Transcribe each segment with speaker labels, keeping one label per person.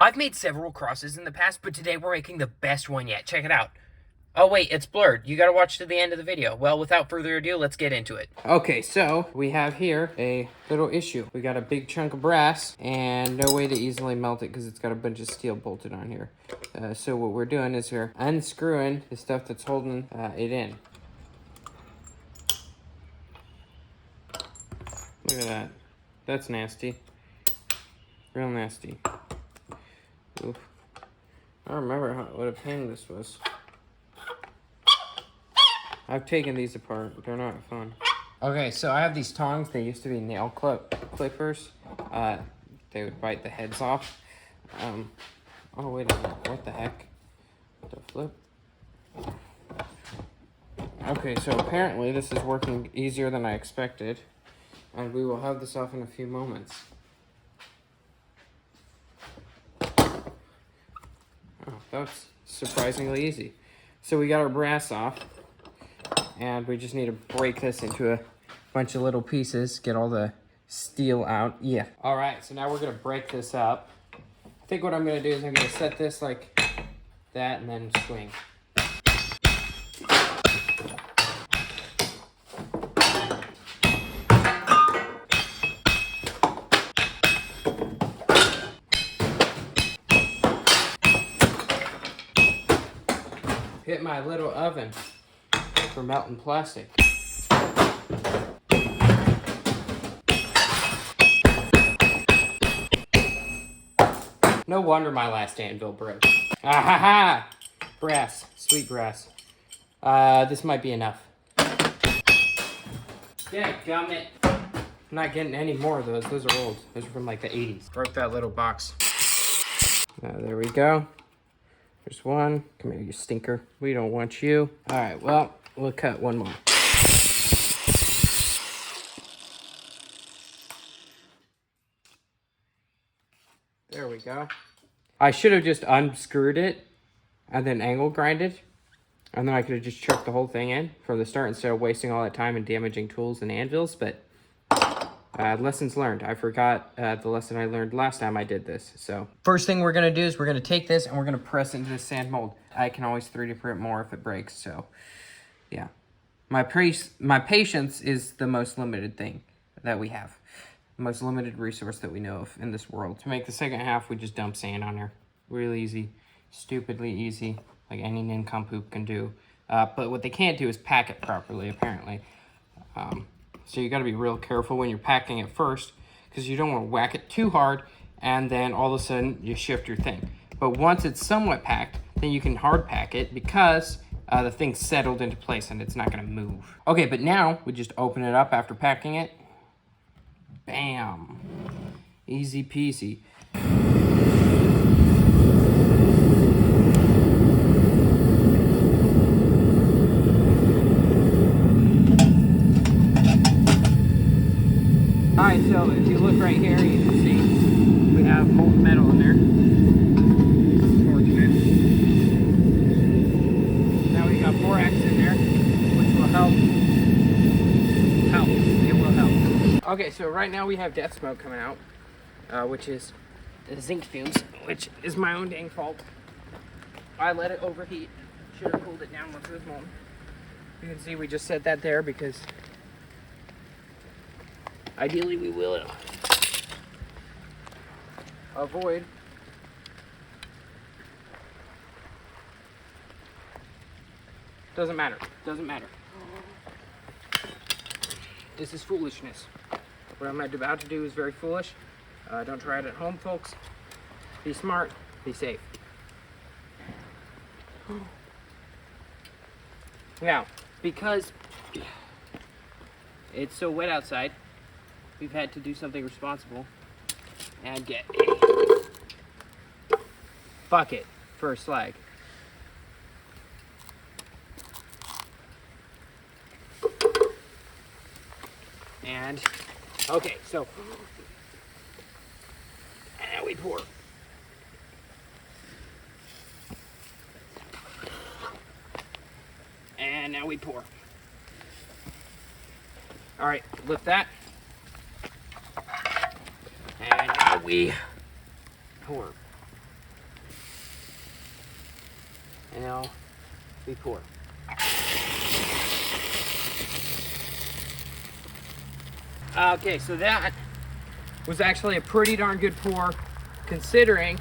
Speaker 1: I've made several crosses in the past, but today we're making the best one yet. Check it out. Oh wait, it's blurred. You gotta watch to the end of the video. Well, without further ado, let's get into it. Okay, so we have here a little issue. We got a big chunk of brass and no way to easily melt it because it's got a bunch of steel bolted on here. So what we're doing is we're unscrewing the stuff that's holding it in. Look at that. That's nasty. Real nasty. Oof. I don't remember what a pain this was. I've taken these apart. They're not fun. Okay, so I have these tongs. They used to be nail clippers. They would bite the heads off. Oh, wait a minute. What the heck? The flip. Okay, so apparently this is working easier than I expected. And we will have this off in a few moments. Oh, that's surprisingly easy. So we got our brass off. And we just need to break this into a bunch of little pieces, get all the steel out. Yeah. All right, so now we're gonna break this up. I think what I'm gonna do is I'm gonna set this like that and then swing. Hit my little oven for melting plastic. No wonder my last anvil broke. Ah ha ha! Brass, sweet brass. This might be enough. Dadgummit. I'm not getting any more of those. Those are old. Those are from like the 80s. Broke that little box. There we go. There's one. Come here, you stinker. We don't want you. All right, well, we'll cut one more. There we go. I should have just unscrewed it and then angle grinded. And then I could have just chucked the whole thing in from the start instead of wasting all that time and damaging tools and anvils. But lessons learned. I forgot the lesson I learned last time I did this. So first thing we're going to do is we're going to take this and we're going to press into the sand mold. I can always 3D print more if it breaks. So yeah, my patience is the most limited thing that we have. Most limited resource that we know of in this world. To make the second half, we just dump sand on there. Real easy, stupidly easy, like any nincompoop can do. But what they can't do is pack it properly, apparently. So you gotta be real careful when you're packing it first, because you don't want to whack it too hard, and then all of a sudden you shift your thing. But once it's somewhat packed, then you can hard pack it, because the thing's settled into place and it's not gonna move. Okay, but now we just open it up after packing it. Bam. Easy peasy. Alright, so if you look right here, you can see we have molten metal in there. Fortunate. Now we got borax in there, which will help. It will help. Okay, so right now we have death smoke coming out, which is the zinc fumes, which is my own dang fault. I let it overheat. Should have cooled it down once it was molten. You can see we just set that there because ideally we will avoid doesn't matter. This is foolishness. What I'm about to do is very foolish. Don't try it at home, folks. Be smart, be safe. Now, because it's so wet outside, we've had to do something responsible and get a bucket for a slag. And, okay, so, and now we pour. And now we pour. All right, lift that. And now we pour. and now we pour. Okay, so that was actually a pretty darn good pour, considering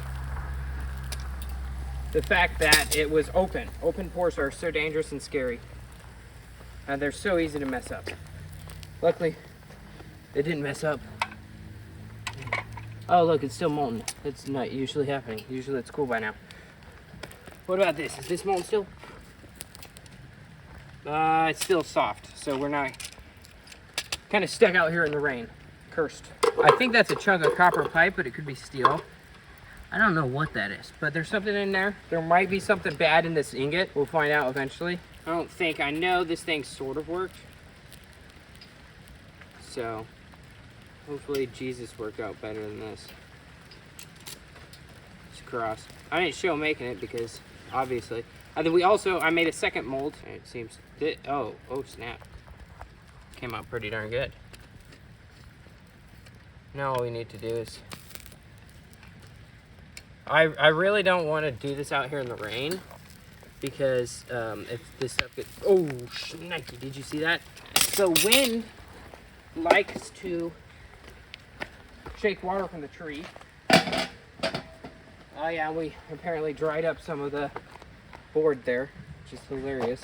Speaker 1: the fact that it was open. Open pours are so dangerous and scary. And they're so easy to mess up. Luckily, it didn't mess up. Oh, look, it's still molten. It's not usually happening. Usually it's cool by now. What about this? Is this molten still? It's still soft, so we're not kind of stuck out here in the rain. Cursed. I think that's a chunk of copper pipe, but it could be steel. I don't know what that is, but there's something in there. There might be something bad in this ingot. We'll find out eventually. I know this thing sort of worked. So, hopefully Jesus worked out better than this. It's cross. I didn't show making it because, obviously. And then I made a second mold. It seems, oh snap. Came out pretty darn good. Now all we need to do is, I really don't want to do this out here in the rain because if this stuff gets, oh, shnikey, did you see that? The wind likes to shake water from the tree. Oh yeah, we apparently dried up some of the board there, which is hilarious.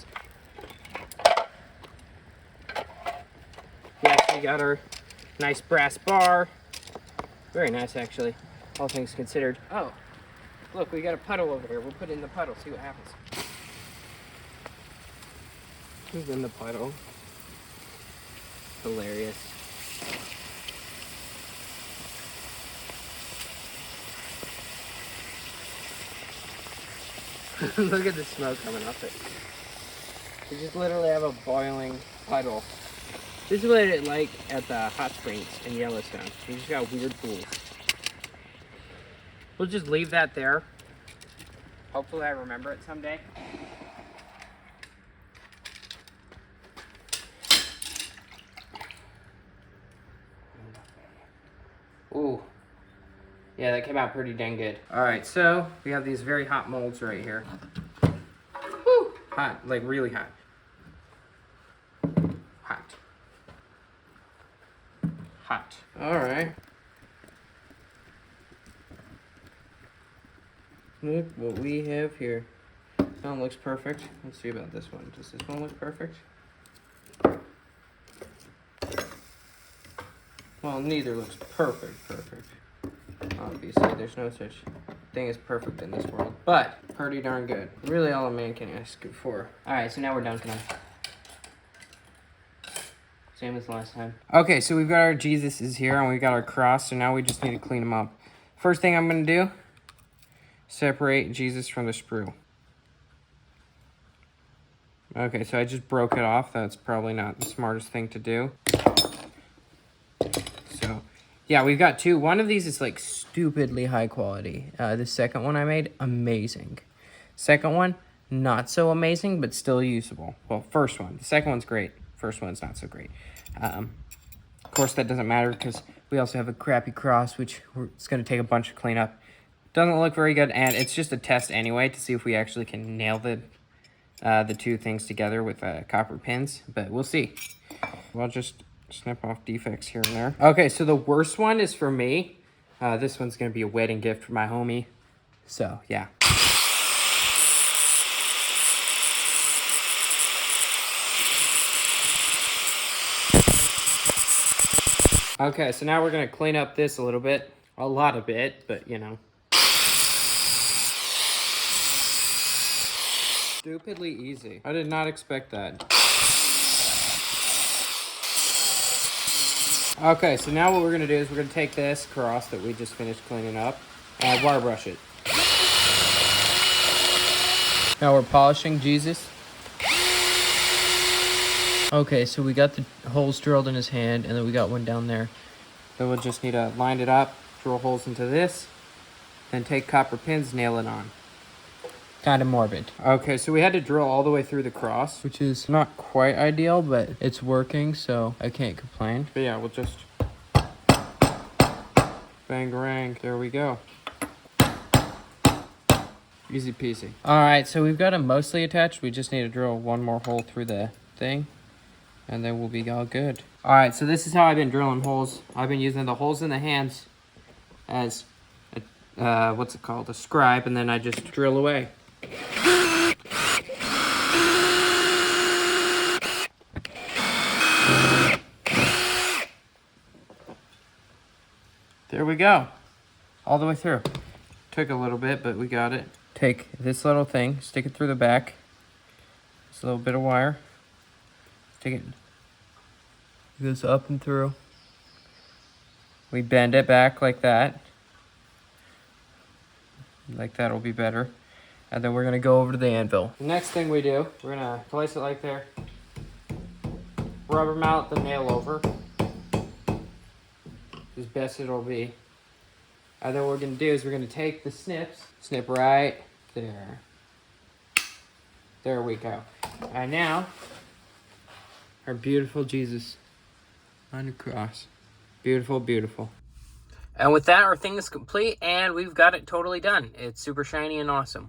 Speaker 1: We actually got our nice brass bar. Very nice, actually, all things considered. Oh, look, we got a puddle over here. We'll put it in the puddle, see what happens. Who's in the puddle? Hilarious. Look at the smoke coming off it. We just literally have a boiling puddle. This is what it's like at the hot springs in Yellowstone. You just got weird pools. We'll just leave that there. Hopefully I remember it someday. Ooh. Yeah, that came out pretty dang good. All right, so we have these very hot molds right here. Woo! Hot, like really hot. Hot. Hot. All right. Look what we have here. That one looks perfect. Let's see about this one. Does this one look perfect? Well, neither looks perfect. Obviously, there's no such thing as perfect in this world, but pretty darn good. Really all a man can ask for. All right, so now we're dunking them. Same as last time. Okay, so we've got our Jesuses here and we've got our cross, so now we just need to clean them up. First thing I'm gonna do, separate Jesus from the sprue. Okay, so I just broke it off. That's probably not the smartest thing to do. So, yeah, we've got two. One of these is like stupidly high quality. The second one I made, amazing. Second one, not so amazing, but still usable. Well, first one. The second one's great. First one's not so great. Of course, that doesn't matter because we also have a crappy cross, which it's going to take a bunch of cleanup. Doesn't look very good, and it's just a test anyway to see if we actually can nail the two things together with copper pins, but we'll see. We'll just snip off defects here and there. Okay, so the worst one is for me. This one's going to be a wedding gift for my homie. So, yeah. Okay, so now we're going to clean up this a little bit. A lot of it, but you know. Stupidly easy. I did not expect that. Okay, so now what we're going to do is we're going to take this cross that we just finished cleaning up and wire brush it. Now we're polishing Jesus. Okay, so we got the holes drilled in his hand, and then we got one down there. Then we'll just need to line it up, drill holes into this, then take copper pins, nail it on. Kind of morbid. Okay, so we had to drill all the way through the cross, which is not quite ideal, but it's working, so I can't complain. But yeah, we'll just bangarang. There we go. Easy peasy. All right, so we've got them mostly attached. We just need to drill one more hole through the thing, and then we'll be all good. All right, so this is how I've been drilling holes. I've been using the holes in the hands as, what's it called, a scribe, and then I just drill away. There we go. All the way through. Took a little bit, but we got it. Take this little thing, stick it through the back. Just a little bit of wire. Stick it. Goes up and through. We bend it back like that. Like that'll be better. And then we're gonna go over to the anvil. The next thing we do, we're gonna place it like there. Rubber mount the nail over. As best it'll be. And then what we're gonna do is we're gonna take the snips, snip right there. There we go. And now, our beautiful Jesus on the cross. Beautiful, beautiful. And with that, our thing is complete, and we've got it totally done. It's super shiny and awesome.